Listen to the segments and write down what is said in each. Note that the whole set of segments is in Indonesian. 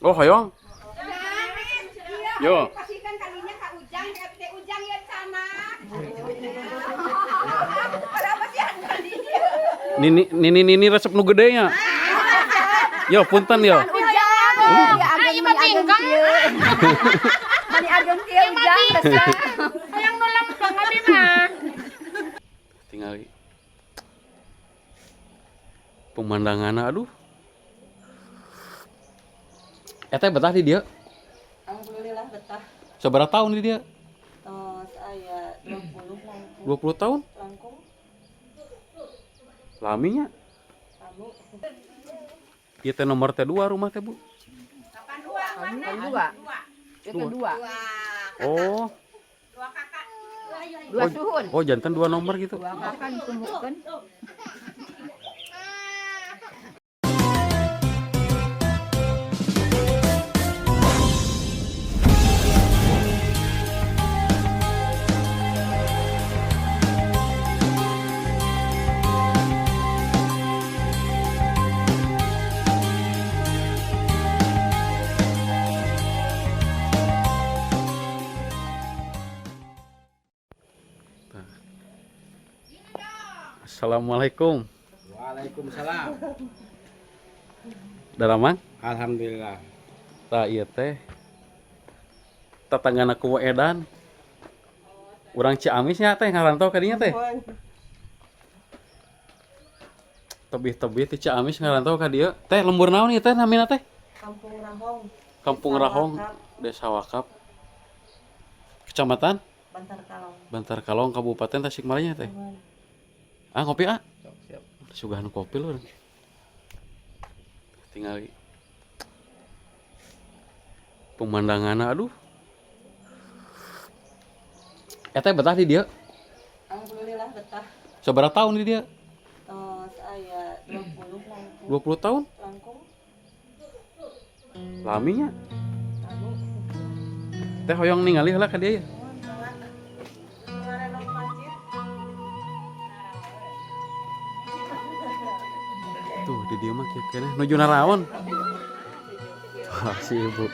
Oh, hoyong. Yo. Kasihkan kalinya Kak Ujang, Teh Ujang ya sana. Kenapa sih Nini resep nu gede nya. Yo, punten yo. Ayo mah tingkang. Mani agen kieu Ujang besar. Yang nulang banget mah. Tinggal pemandangan aduh. Eta betah di dia. Alhamdulillah betah. Seberapa tahun di dia? Saya 20 langkung. 20 tahun? Langkung. Laminya. Lami. Ieu teh nomor teh 2 rumah teh, Bu. Dua. Kedua. Oh. Dua suhun. Oh, jantan 2 nomor gitu. Dua kakak ditumbuhkeun. Assalamualaikum. Waalaikumsalam. Dalamang? Alhamdulillah. Tah ieu teh tetanggana ku Edan. Urang Ciamis nya teh ngarantau ka dinya teh. Tebih-tebih ti Ciamis ngarantau ka dieu. Teh lembur naon ieu teh namina teh? Kampung Rahong. Kampung Rahong, Desa Wakap. Kecamatan Bantar Kalong. Bantar Kalong, Kabupaten Tasikmalaya teh. Ah, ngopi ah. Siap. Sugahan kopi lu. Tinggal pemandangan aduh. Eta betah di dia. Alhamdulillah betah. Seberapa tahun di dia? Saya 20 langkung. 20 tahun? Langkung. Laminya. Lami. Teh hoyong ningali heula ka dia ya. Ngarenok masjid. Tuh di dia mah kieu keneh nuju naraon. Wah, si ibu.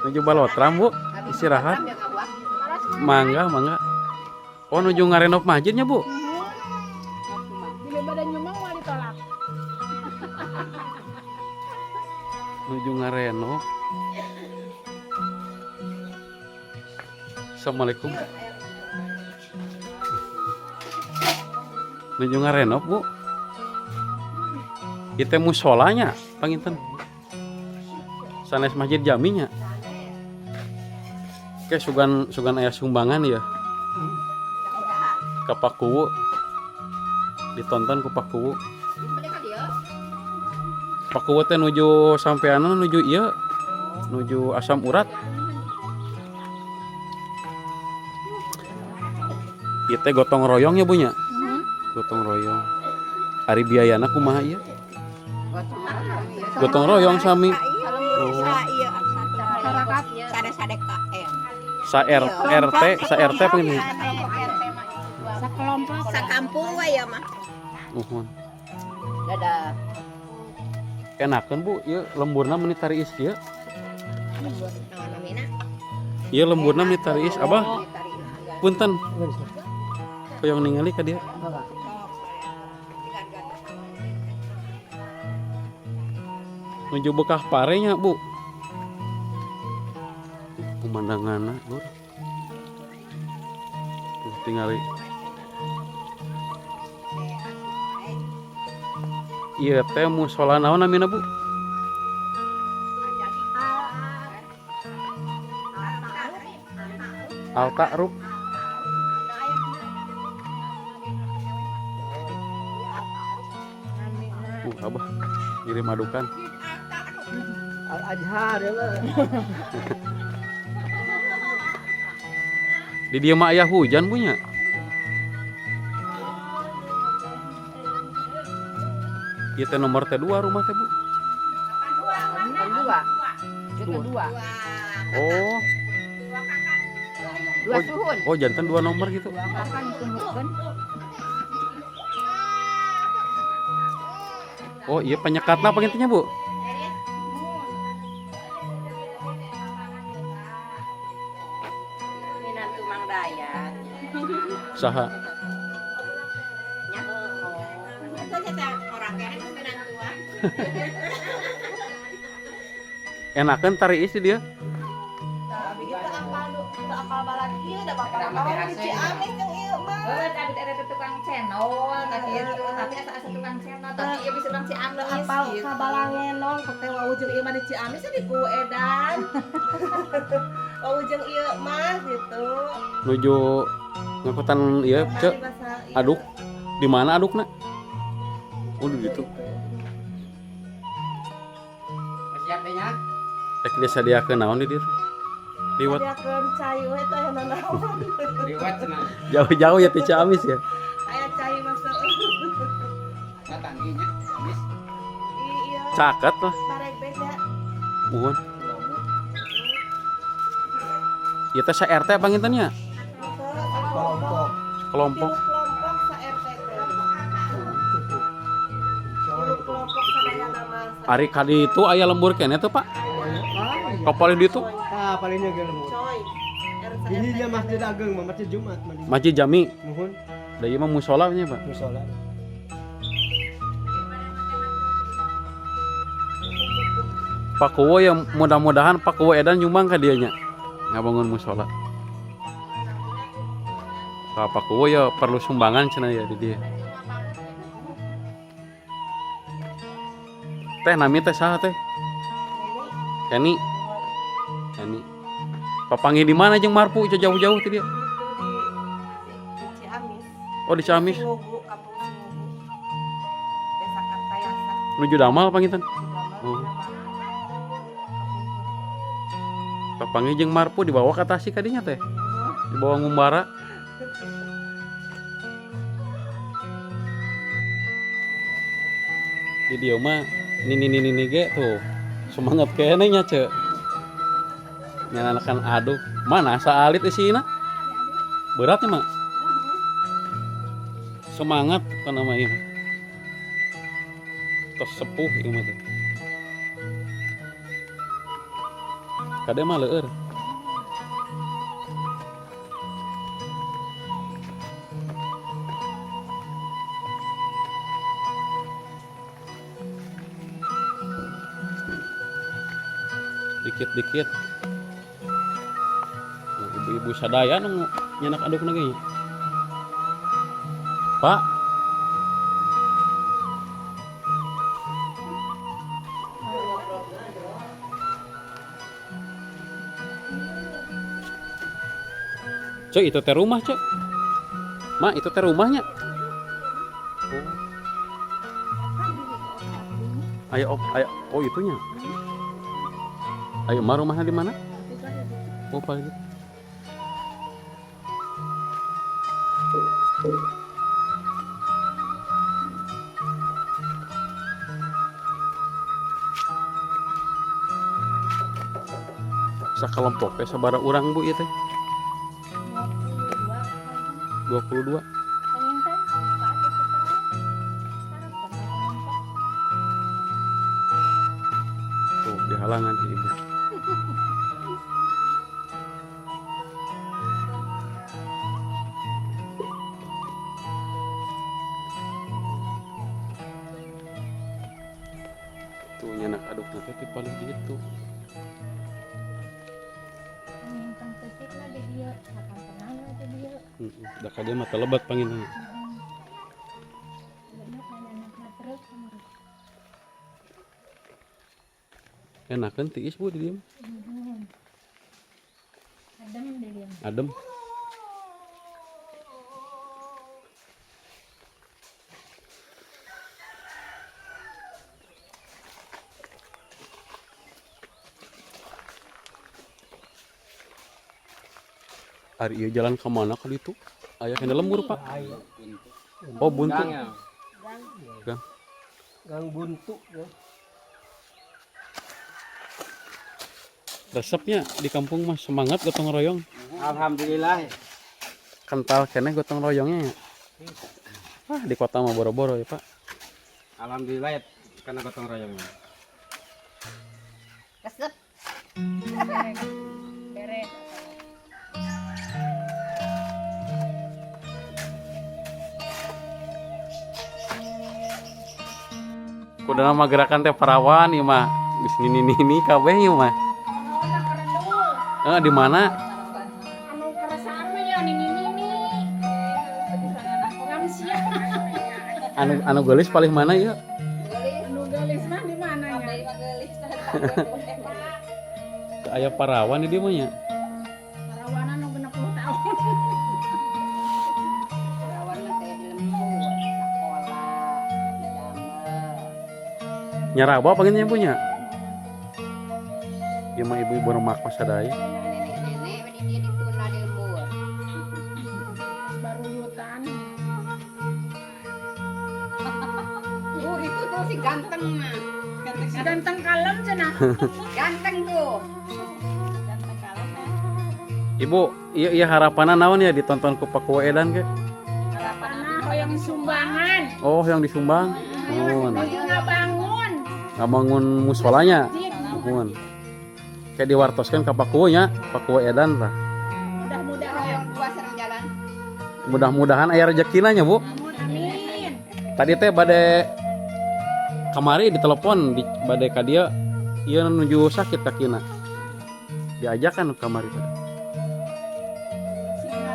Nuju balotram, Bu. Istirahat. Mangga. Oh, nuju ngarenov masjidnya, Bu. Bila badan nyumang mau ditolak. Nuju ngarenov. Assalamualaikum. Nuju ngarenov, Bu. Ieu teh musolanya, panginten. Sanes masjid jaminya. Oke, sugan aya sumbangan ya. Ka Pakuwu. Ditonton ku Pakuwu. Pakuwu teh nuju sampeanan nuju ieu. Nuju Asam Urat. Ieu teh gotong royong ya, Bu nya? Gotong royong. Ari biayana kumaha ieu? Gotong royong sami. Oh. Sa RT apa ini? Sakelompok. Sakampung we ya mah. Uhun. Dadah. Enakeun, Bu, ieu lemburna meuni tariis ieu. Naon namina? Ieu lemburna meuni tariis, Abah. Punten. Hoyong ningali ka dia. Nuju Bekah Parenya, Bu. Pemandanganna, Lur. Tuh tingali. Ieu teh musola naon namina, Bu? Al Ta'ruf. Abah kirim adukan. Al-Azhar ya. Di dia mah aya hujan punya. Ieu teh nomor teh 2 rumah teh, Bu. Dua. Kedua. Oh. Dua suhun. Oh, jantan 2 nomor gitu. Dua kakak ditumbuhkeun. Oh, iya penyekatna apa intinya, Bu? Saha? Enakan tari isi dia. Tapi kita apal balan ieu da bapak di Ciamis jeung ieu mah. Tadi ada tukang cendol tadi itu, tapi asa tukang cendol, tapi ieu bisa tukang Ciamis. Apal kabalangenon teh wawujeng ieu mah di Ciamis di ku edan. Wawujeng ieu mah gitu. Nuju ngakutan ieu cek. Aduk. Di mana adukna? Oh gitu. Siap deh nya. Tek disadiakeun naon di dieu? Liwat. Sadiakeun cai we teh naon. Liwat cenah. Jauh-jauh ya ti Ciamis ya. Aya cai masuk. Datang ieu nya. Habis. Iya. Caket lah. Barek beda. Muhun. Ieu teh sa-RT pangintennya? Kelompok. Kelompok. Kelompok sa RT teh. Kelompok sadaya nama. Ari kadi itu aya lembur kene tuh, Pak. Kapal di itu. Ah, palingnya ge lemur. Coy. Ini dia masjid ageng, mah masjid Jumat mah. Masjid Jami. Nuhun Da ieu mah mushola nya, Pak. musala. Pak Kuwo ya mudah-mudahan Pak Kuwo edan nyumbang ka dieu nya. Ngabangun mushola. Pak Kuwo ya perlu sumbangan cenah ya di dieu. Teh nami teh saha teh? Keni. Keni. Papangi di mana jeung Marpu jauh-jauh ti dia? Di Ciamis. Oh di Ciamis. Singugu, Kampung Singugu. Desa Kartayasa. Nuju Damal pangitan. Oh. Papangi jeung Marpu dibawa ka Tasik kadinya teh. Dibawa ngumbara. Di dia mah nini ge tuh semangat kene nya ce. Nyanakan aduk. Mana asa alit isina? Berat ya, Mak? Semangat kan nama ieu. Tos sepuh ieu mah teh. Kade mah leueur. Dikit-dikit. Ibu-ibu sadaya nu nyenak aduk lagi. Pak. Cek itu teh rumah, Cek. Mak, itu teh rumahnya. Ayo, ayo. Oh, itunya. Ayo, Ma, rumahnya di mana? Oh, Pak. Sakelompok sabaraha urang Bu ieu teh? 22. Tuh, di halangan Ibu. Tuh nyenak aduk nanti paling gitu. Da ka dia mah telebat panginna. Enakeun tiis Bu di dieu. Adem. Ari ieu jalan ka mana ka ditu? Aya kena lembur, Pak. Oh, buntu. Gang. Gang buntu ya. Resepnya di kampung mah semangat gotong royong. Alhamdulillah. Kental keneh gotong royongnya. Ah, di kota mah boro-boro ya, Pak. Alhamdulillah ya karena gotong royong. Kesep. Beret. Kudu nama gerakan teh parawan ieu mah. Geus nini kabeh ieu mah. Di mana? Anu kerasaan mah ya nini. Yang siap. Anu geulis paling mana ieu? Anu gelis mah di mana ya? Teu aya parawan di dieu mah nya. Parawana nu 60 tahun. Perawan mah teh di lembur, sekolah, damel. Nyaraba panggilnya punya. Ieu mah ibu-ibu nu mak sadaya. Nenek di dia ditunda di lembur. Baru yutan. Itu tuh si ganteng mah. Si ganteng kalem cenah. Ganteng tuh. Ibu, iya harapanna naon ya ditonton ku Pak Kuwa Edan ke? Harapanna hoyong sumbangan. Oh, yang disumbang. Nuhun. Lagi ngabangun. Ngabangun musolanya. Masjid. Nuhun. Kayak diwartoskeun ka Pak Kuwa nya, Pak Kuwa Edan lah. Mudah-mudahan. Yang dua serang jalan. Mudah-mudahan aya rezekina nya, Bu. Amin. Tadi teh bade kamari ditelepon bade ka dia ieu nuju sakit kakina. Diajakan kamari teh.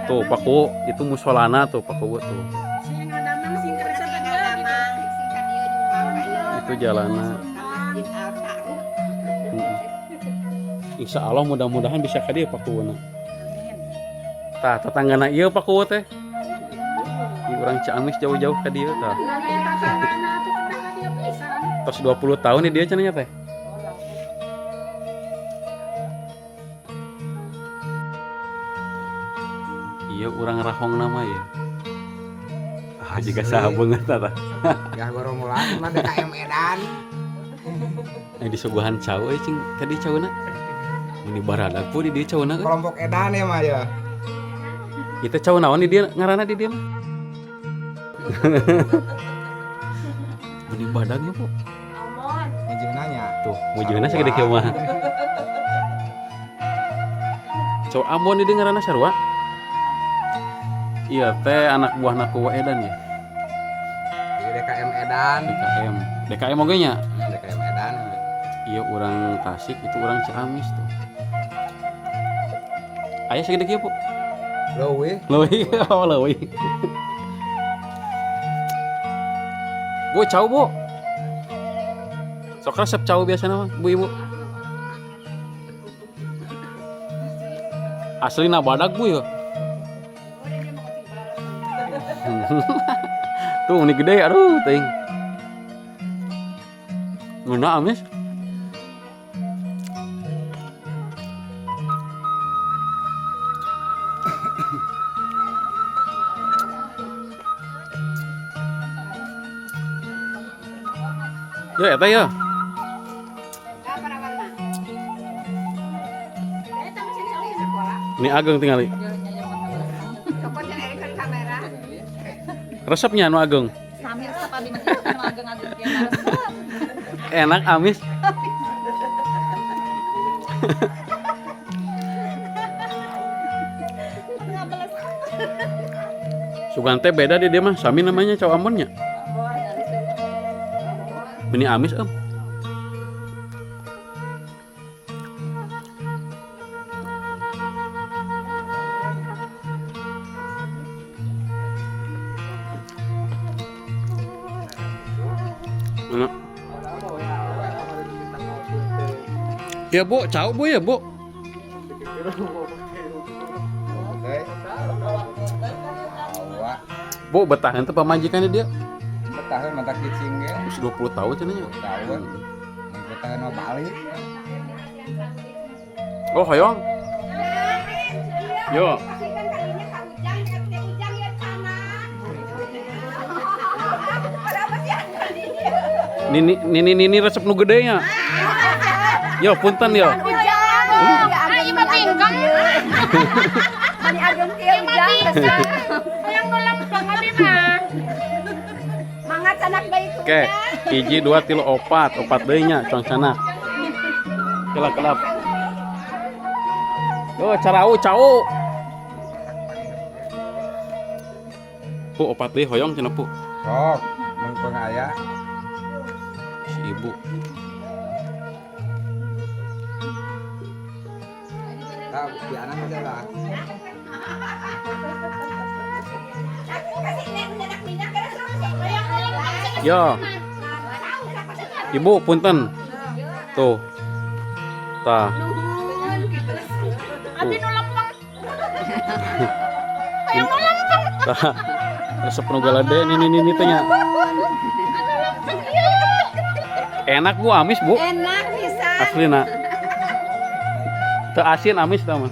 Tuh Pak Kuwa itu musolana tuh Pak Kuwa tuh. Sing ngadamang sing kerasa Sing teh damang, sing ka dieu nyumbang ka ieu. Itu jalanna. Masjid Al-Ta'ruf. Insya Allah mudah-mudahan bisa ka dieu Pak Kuwa. Tah tetanggana ieu Pak Kuwa teh. Di urang Ciamis jauh-jauh ka dieu tah. Lagi tatanana atuh kenapa dia pisan. Tos 20 tahun di dia cenanya teh. Iya urang rahong nama ya. Ah jika saha beungeut tah. Ya baru mulai mah DKM Edan. Di suguhan cau euy cing ka dieu cauna. Mun baradag pu di dieu cauna euy. Kelompok Edan ya mah ya. Itu cau naon di dia ngaranna di dia mah. Mun badagnya pu. Anjing nanya. Tuh, mujungna sagede kieu mah. Cau Ambon di dia ngaranna sarua. Iya teh anak buah Kuwa Edan ya. Di DKM Edan. DKM oge nya. DKM Edan. Iya urang Tasik itu urang Ciamis tuh. Aya sagede kieu, Bu. Leuwih. Leuwih, oh leuwih. Bu, cau, Bu. Sok resep cau biasana mah, Bu Ibu. Aslina badag, Bu ya. Tuh ini gede aduh ting. Ngena amis. Ya eta ya. Ka perawan mah. Eta masih di sekolah. Ini Ageng tingali. Cokot yang erekan kamera. Resepnya anu Ageng. Sami resep abdi mah anu ageng-ageng kieu mah resep. Enak amis. Sugante beda di dia mah, sami namanya cowok Ambonnya. Ini amis om. Enak. Ya Bu, cau Bu ya Bu. Oke. Bu bertahan tuh pemajikannya dia. Bertahan mata kicing ya. Terus 20 tahun cenanya. Tahun. Bertahan mau balik. Oh, hoyong. Yo. Kasihkan kalinya ka Ujang, dekat ke Ujang ya sana. Berapa sih Nini resep nu gede nya. Yo, punten yo. Ayo mah pinggang. Mani ageng kieu ujang resep. Yang nu lempeng abi mah. Mangat sanak bae itu. Oke, 1 2 3 4, 4 deui nya cong sanak. Kelap. Yo, carau cau. Pu 4 deui hoyong cenah pu. Sok, mun aya. ibu. Tahu di anak aja lah. Yo. Ibu punten. Tuh. Tah. Abi nu lempeng. Tah. Resep nu galade ini tanya. Enak Bu, amis Bu. Enak bisa. Aslina. Teu asin amis tah mah.